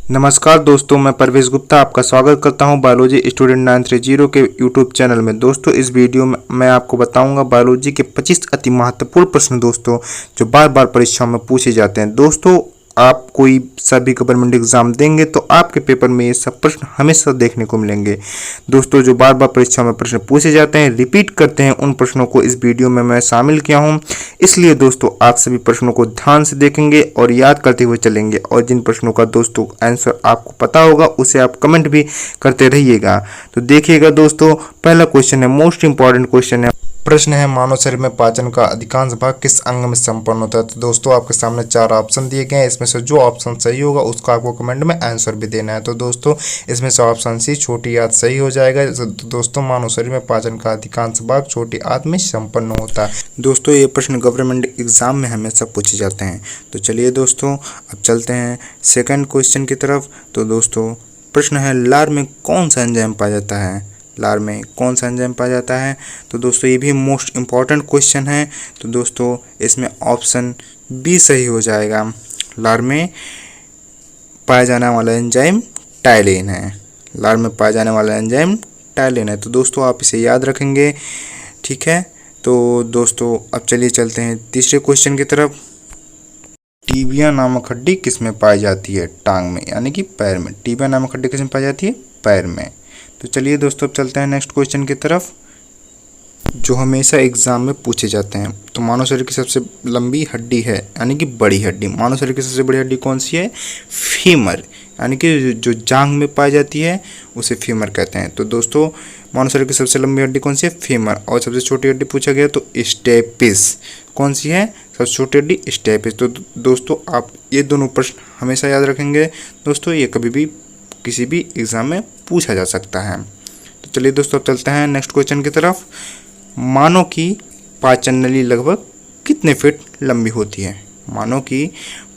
नमस्कार दोस्तों, मैं परवेश गुप्ता आपका स्वागत करता हूं बायोलॉजी स्टूडेंट 930 के यूट्यूब चैनल में। दोस्तों, इस वीडियो में मैं आपको बताऊंगा बायोलॉजी के 25 अति महत्वपूर्ण प्रश्न दोस्तों, जो बार बार परीक्षाओं में पूछे जाते हैं। दोस्तों, आप कोई सभी गवर्नमेंट एग्जाम देंगे तो आपके पेपर में ये सब प्रश्न हमेशा देखने को मिलेंगे। दोस्तों, जो बार बार परीक्षा में प्रश्न पूछे जाते हैं, रिपीट करते हैं, उन प्रश्नों को इस वीडियो में मैं शामिल किया हूं। इसलिए दोस्तों, आप सभी प्रश्नों को ध्यान से देखेंगे और याद करते हुए चलेंगे, और जिन प्रश्नों का दोस्तों आंसर आपको पता होगा उसे आप कमेंट भी करते रहिएगा। तो देखिएगा दोस्तों, पहला क्वेश्चन है, मोस्ट इंपॉर्टेंट क्वेश्चन है। प्रश्न है, मानव शरीर में पाचन का अधिकांश भाग किस अंग में संपन्न होता है। तो दोस्तों, आपके सामने 4 ऑप्शन दिए गए हैं। इसमें से जो ऑप्शन सही होगा उसका आपको कमेंट में आंसर भी देना है। तो दोस्तों, इसमें से ऑप्शन सी छोटी आंत सही हो जाएगा। तो दोस्तों, मानव शरीर में पाचन का अधिकांश भाग छोटी आंत में संपन्न होता है। दोस्तों, ये प्रश्न गवर्नमेंट एग्जाम में हमेशा पूछे जाते हैं। तो चलिए दोस्तों, अब चलते हैं सेकंड क्वेश्चन की तरफ। तो दोस्तों, प्रश्न है, लार में कौन सा एंजाइम पाया जाता है। लार में कौन सा एंजाइम पाया जाता है। तो दोस्तों, ये भी मोस्ट इम्पॉर्टेंट क्वेश्चन है। तो दोस्तों, इसमें ऑप्शन बी सही हो जाएगा। लार में पाया जाने वाला एंजाइम टाइलिन है। लार में पाया जाने वाला एंजाइम टाइलिन है। तो दोस्तों, आप इसे याद रखेंगे, ठीक है। तो दोस्तों, अब चलिए चलते हैं तीसरे क्वेश्चन की तरफ। टीबिया नामक हड्डी किस में पाई जाती है। टांग में, यानी कि पैर में। टीबिया नामक हड्डी किस में पाई जाती है। पैर में। तो चलिए दोस्तों, अब चलते हैं नेक्स्ट क्वेश्चन की तरफ, जो हमेशा एग्जाम में पूछे जाते हैं। तो मानव शरीर की सबसे लंबी हड्डी है, यानी कि बड़ी हड्डी। मानव शरीर की सबसे बड़ी हड्डी कौन सी है। फीमर, यानी कि जो जांघ में पाई जाती है उसे फीमर कहते हैं। तो दोस्तों, मानव शरीर की सबसे लंबी हड्डी कौन सी है। फीमर। और सबसे छोटी हड्डी पूछा गया तो स्टेपिस। कौन सी है सबसे छोटी हड्डी। स्टेपिस। तो दोस्तों, आप ये दोनों प्रश्न हमेशा याद रखेंगे। दोस्तों, ये कभी भी किसी भी एग्जाम में पूछा जा सकता है। तो चलिए दोस्तों, अब चलते हैं नेक्स्ट क्वेश्चन की तरफ। मानव की पाचन नली लगभग कितने फीट लंबी होती है। मानव की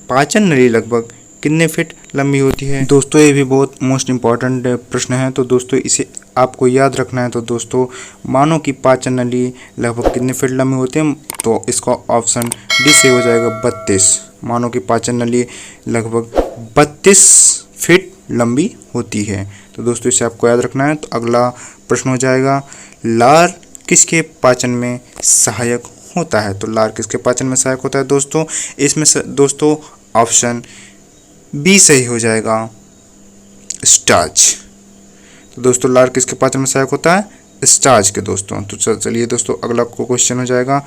पाचन नली लगभग कितने फीट लंबी होती है। दोस्तों, ये भी बहुत मोस्ट इम्पॉर्टेंट प्रश्न है। तो दोस्तों, इसे आपको याद रखना है। तो दोस्तों, मानव की पाचन नली लगभग कितने फीट लंबी होती है। तो इसका ऑप्शन डी से हो जाएगा 32। मानव की पाचन नली लगभग 32 फीट लंबी होती है। तो दोस्तों, इसे आपको याद रखना है। तो अगला प्रश्न हो जाएगा, लार किसके पाचन में सहायक होता है। तो लार किसके पाचन में सहायक होता है। दोस्तों, इसमें से दोस्तों ऑप्शन बी सही हो जाएगा, स्टार्च। तो दोस्तों, लार किसके पाचन में सहायक होता है। स्टार्च के दोस्तों। तो चलिए दोस्तों, अगला क्वेश्चन हो जाएगा,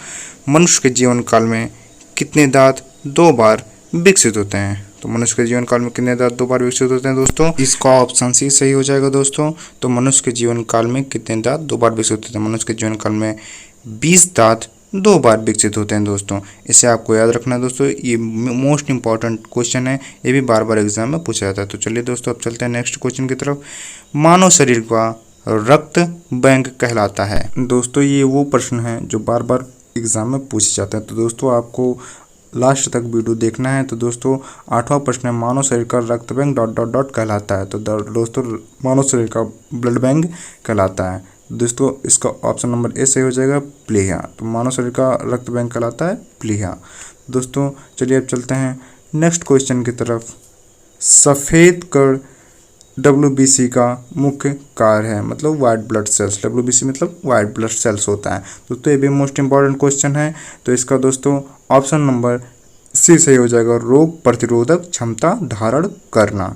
मनुष्य के जीवन काल में कितने दांत 2 बार विकसित होते हैं। तो मनुष्य के जीवन काल में कितने दांत 2 बार विकसित होते हैं। दोस्तों, इसका ऑप्शन सी सही हो जाएगा। दोस्तों, तो मनुष्य के जीवन काल में कितने दांत 2 बार विकसित होते हैं। मनुष्य के जीवन काल में 20 दांत 2 बार विकसित होते हैं। दोस्तों, इसे आपको याद रखना है। दोस्तों, ये मोस्ट इंपॉर्टेंट क्वेश्चन है। ये भी बार बार एग्जाम में पूछा जाता है। तो चलिए दोस्तों, अब चलते हैं नेक्स्ट क्वेश्चन की तरफ। मानव शरीर का रक्त बैंक कहलाता है। दोस्तों, ये वो प्रश्न है जो बार बार एग्जाम में पूछे जाते हैं। तो दोस्तों, आपको लास्ट तक वीडियो देखना है। तो दोस्तों, 8वां प्रश्न है, मानव शरीर का रक्त बैंक ... कहलाता है। तो दोस्तों, मानव शरीर का ब्लड बैंक कहलाता है। दोस्तों, इसका ऑप्शन नंबर ए सही हो जाएगा, प्लीहा। तो मानव शरीर का रक्त बैंक कहलाता है प्लीहा। दोस्तों, चलिए अब चलते हैं नेक्स्ट क्वेश्चन की तरफ। सफ़ेद कण WBC का मुख्य कार्य है, मतलब वाइट ब्लड सेल्स। WBC मतलब वाइट ब्लड सेल्स होता है। दोस्तों, ये भी मोस्ट इंपॉर्टेंट क्वेश्चन है। तो इसका दोस्तों ऑप्शन नंबर सी सही हो जाएगा, रोग प्रतिरोधक क्षमता धारण करना।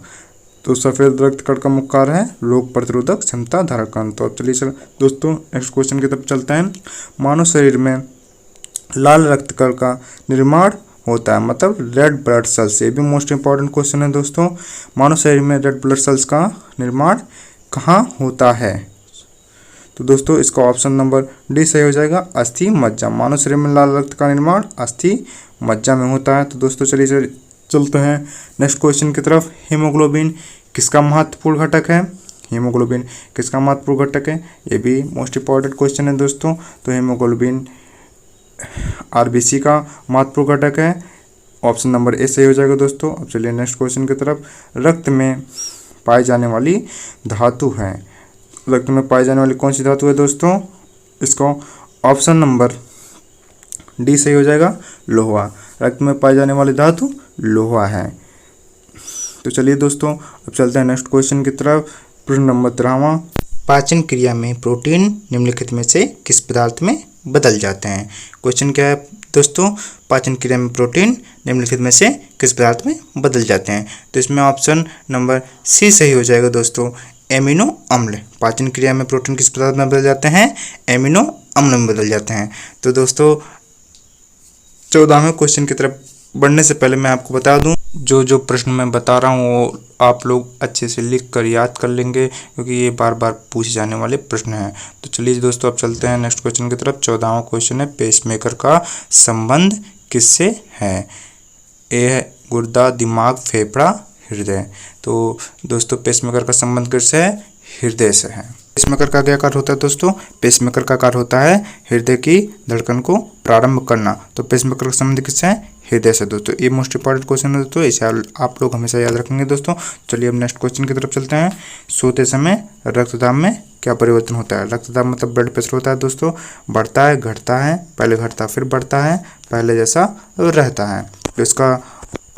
तो सफ़ेद रक्त कण का मुख्य कार्य है रोग प्रतिरोधक क्षमता धारण करना। तो अब चलिए दोस्तों, नेक्स्ट क्वेश्चन की तरफ चलते हैं। मानव शरीर में लाल रक्त कण का निर्माण होता है, मतलब रेड ब्लड सेल्स। ये भी मोस्ट इंपॉर्टेंट क्वेश्चन है। दोस्तों, मानव शरीर में रेड ब्लड सेल्स का निर्माण कहाँ होता है। तो दोस्तों, इसका ऑप्शन नंबर डी सही हो जाएगा, अस्थि मज्जा। मानव शरीर में लाल रक्त का निर्माण अस्थि मज्जा में होता है। तो दोस्तों, चलिए चलते हैं नेक्स्ट क्वेश्चन की तरफ। हीमोग्लोबिन किसका महत्वपूर्ण घटक है। हीमोग्लोबिन किसका महत्वपूर्ण घटक है। ये भी मोस्ट इंपॉर्टेंट क्वेश्चन है दोस्तों। तो हीमोग्लोबिन RBC का महत्वपूर्ण घटक है। ऑप्शन नंबर ए सही हो जाएगा दोस्तों। अब चलिए नेक्स्ट क्वेश्चन की तरफ। रक्त में पाई जाने वाली धातु है। रक्त में पाई जाने वाली कौन सी धातु है दोस्तों। इसको ऑप्शन नंबर डी सही हो जाएगा, लोहा। रक्त में पाई जाने वाली धातु लोहा है। तो तो चलिए दोस्तों अब चलते हैं नेक्स्ट क्वेश्चन की तरफ। प्रश्न नंबर 13वां, पाचन क्रिया में प्रोटीन निम्नलिखित में से किस पदार्थ में बदल जाते हैं। क्वेश्चन क्या है दोस्तों, पाचन क्रिया में प्रोटीन निम्नलिखित में से किस पदार्थ में बदल जाते हैं। तो इसमें ऑप्शन नंबर सी सही हो जाएगा दोस्तों, एमिनो अम्ल। पाचन क्रिया में प्रोटीन किस पदार्थ में बदल जाते हैं, एमिनो अम्ल में बदल जाते हैं। तो दोस्तों 14वें क्वेश्चन की तरफ बढ़ने से पहले मैं आपको बता दूं, जो प्रश्न मैं बता रहा हूं वो आप लोग अच्छे से लिख कर याद कर लेंगे, क्योंकि ये बार बार पूछे जाने वाले प्रश्न हैं। तो चलिए दोस्तों अब चलते हैं नेक्स्ट क्वेश्चन की तरफ। 14वां क्वेश्चन है, पेसमेकर का संबंध किससे है। ए है गुर्दा, दिमाग, फेफड़ा, हृदय। तो दोस्तों पेसमेकर का संबंध किससे है, हृदय से है। पेसमेकर का क्या कार्य होता है दोस्तों, पेसमेकर का कार्य होता है हृदय की धड़कन को प्रारंभ करना। तो पेसमेकर का संबंध किससे है, हृदय से। दोस्तों ये मोस्ट इंपॉर्टेंट क्वेश्चन है दोस्तों, इसे आप लोग हमेशा याद रखेंगे दोस्तों। चलिए अब नेक्स्ट क्वेश्चन की तरफ चलते हैं। सोते समय रक्तदाब में क्या परिवर्तन होता है। रक्तदाब मतलब ब्लड प्रेशर होता है दोस्तों, बढ़ता है, घटता है, पहले घटता फिर बढ़ता है, पहले जैसा रहता है। तो इसका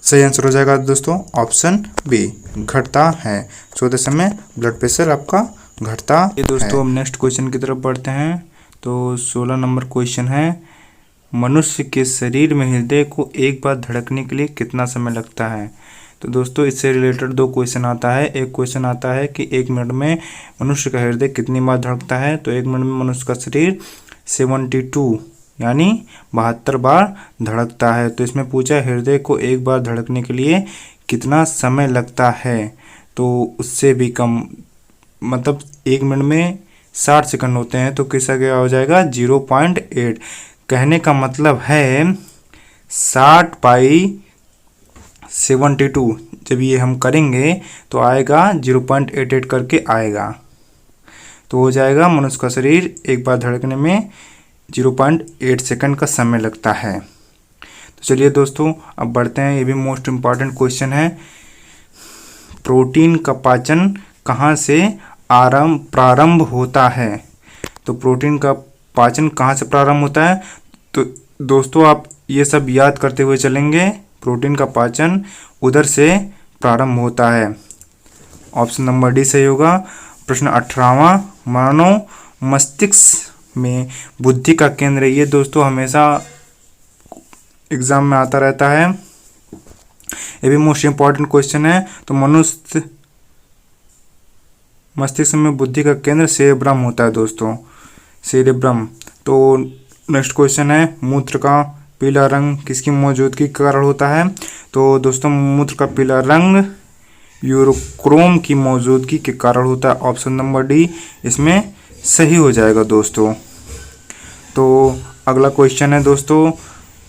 सही आंसर हो जाएगा दोस्तों ऑप्शन बी, घटता है। सोते समय ब्लड प्रेशर आपका घटता है। दोस्तों हम नेक्स्ट क्वेश्चन की तरफ बढ़ते हैं। तो 16 नंबर क्वेश्चन है, मनुष्य के शरीर में हृदय को एक बार धड़कने के लिए कितना समय लगता है। तो दोस्तों इससे रिलेटेड दो क्वेश्चन आता है। एक क्वेश्चन आता है कि 1 मिनट में मनुष्य का हृदय कितनी बार धड़कता है। तो 1 मिनट में मनुष्य का शरीर 72 यानी 72 बार धड़कता है। तो इसमें पूछा है हृदय को एक बार धड़कने के लिए कितना समय लगता है। तो उससे भी कम, मतलब 1 मिनट में 60 सेकंड होते हैं। तो किसका क्या हो जाएगा, 0.8। कहने का मतलब है 60/72 जब ये हम करेंगे तो आएगा 0.88 करके आएगा। तो हो जाएगा मनुष्य का शरीर एक बार धड़कने में 0.8 सेकंड का समय लगता है। तो चलिए दोस्तों अब बढ़ते हैं, ये भी मोस्ट इम्पॉर्टेंट क्वेश्चन है। प्रोटीन का पाचन कहाँ से प्रारंभ होता है। तो प्रोटीन का पाचन कहाँ से प्रारंभ होता है। तो दोस्तों आप ये सब याद करते हुए चलेंगे, प्रोटीन का पाचन उधर से प्रारंभ होता है। ऑप्शन नंबर डी सही होगा। प्रश्न 18वां, मानव मस्तिष्क में बुद्धि का केंद्र। ये दोस्तों हमेशा एग्जाम में आता रहता है, ये भी मोस्ट इम्पॉर्टेंट क्वेश्चन है। तो मनुष्य मस्तिष्क में बुद्धि का केंद्र सेरेब्रम होता है दोस्तों, सेरेब्रम। तो नेक्स्ट क्वेश्चन है, मूत्र का पीला रंग किसकी मौजूदगी के कारण होता है। तो दोस्तों मूत्र का पीला रंग यूरोक्रोम की मौजूदगी के कारण होता है। ऑप्शन नंबर डी इसमें सही हो जाएगा दोस्तों। तो अगला क्वेश्चन है दोस्तों,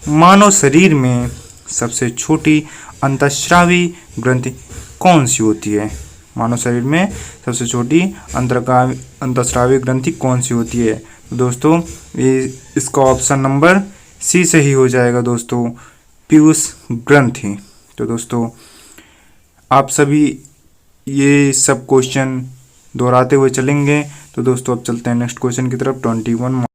मानव शरीर में सबसे छोटी अंतःस्रावी ग्रंथि कौन सी होती है। मानव शरीर में सबसे छोटी अंतःस्रावी ग्रंथि कौन सी होती है। तो दोस्तों ये इसका ऑप्शन नंबर सी सही हो जाएगा दोस्तों, पीयूष ग्रंथि। तो दोस्तों आप सभी ये सब क्वेश्चन दोहराते हुए चलेंगे। तो दोस्तों अब चलते हैं नेक्स्ट क्वेश्चन की तरफ। 21,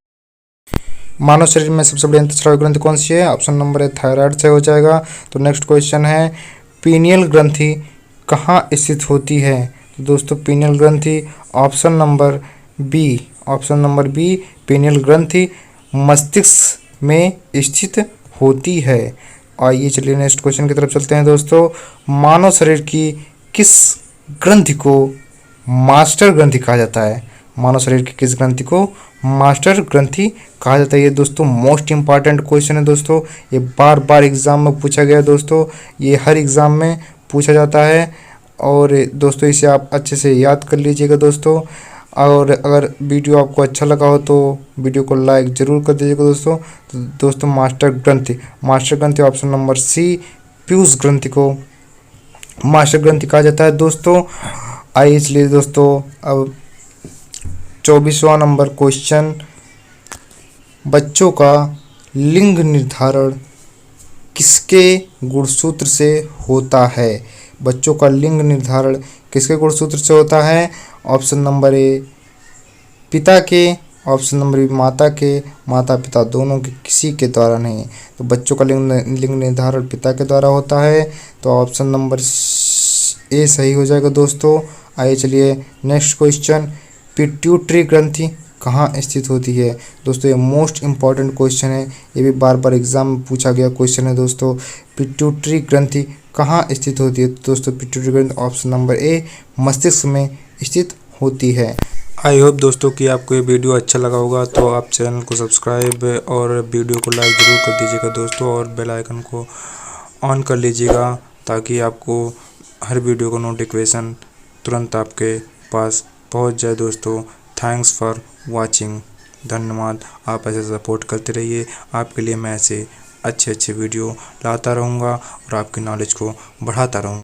मानव शरीर में सबसे बड़ी अंतःस्रावी ग्रंथि कौन सी है। ऑप्शन नंबर ए थायराइड से हो जाएगा। तो नेक्स्ट क्वेश्चन है, पीनियल ग्रंथि कहाँ स्थित होती है। तो दोस्तों पीनियल ग्रंथि ऑप्शन नंबर बी पीनियल ग्रंथि मस्तिष्क में स्थित होती है। आइए चलिए नेक्स्ट क्वेश्चन की तरफ चलते हैं दोस्तों। मानव शरीर की किस ग्रंथि को मास्टर ग्रंथि कहा जाता है। मानव शरीर की किस ग्रंथि को मास्टर ग्रंथि कहा जाता है। ये दोस्तों मोस्ट इम्पॉर्टेंट क्वेश्चन है दोस्तों, ये बार बार एग्जाम में पूछा गया दोस्तों, ये हर एग्जाम में पूछा जाता है। और दोस्तों इसे आप अच्छे से याद कर लीजिएगा दोस्तों। और अगर वीडियो आपको अच्छा लगा हो तो वीडियो को लाइक ज़रूर कर दीजिएगा दोस्तों। तो दोस्तों मास्टर ग्रंथि ऑप्शन नंबर सी पीयूष ग्रंथि को मास्टर ग्रंथि कहा जाता है दोस्तों। आइए इसलिए दोस्तों अब 24वां नंबर क्वेश्चन, बच्चों का लिंग निर्धारण किसके गुणसूत्र से होता है। बच्चों का लिंग निर्धारण किसके गुणसूत्र से होता है। ऑप्शन नंबर ए पिता के, ऑप्शन नंबर बी माता के, माता पिता दोनों के किसी के द्वारा नहीं। तो बच्चों का लिंग निर्धारण पिता के द्वारा होता है। तो ऑप्शन नंबर ए सही हो जाएगा दोस्तों। आइए चलिए नेक्स्ट क्वेश्चन, पिट्यूटरी ग्रंथि कहाँ स्थित होती है। दोस्तों ये मोस्ट इम्पॉर्टेंट क्वेश्चन है, ये भी बार बार एग्जाम में पूछा गया क्वेश्चन है दोस्तों। पिट्यूटरी ग्रंथि कहाँ स्थित होती है। दोस्तों पिट्यूटरी ग्रंथि ऑप्शन नंबर ए मस्तिष्क में स्थित होती है। आई होप दोस्तों कि आपको ये वीडियो अच्छा लगा होगा, तो आप चैनल को सब्सक्राइब और वीडियो को लाइक ज़रूर कर दीजिएगा दोस्तों, और बेल आइकन को ऑन कर लीजिएगा ताकि आपको हर वीडियो का नोटिफिकेशन तुरंत आपके पास पहुंच जाए दोस्तों। थैंक्स फॉर वाचिंग, धन्यवाद। आप ऐसे सपोर्ट करते रहिए, आपके लिए मैं ऐसे अच्छे वीडियो लाता रहूँगा और आपकी नॉलेज को बढ़ाता रहूँगा।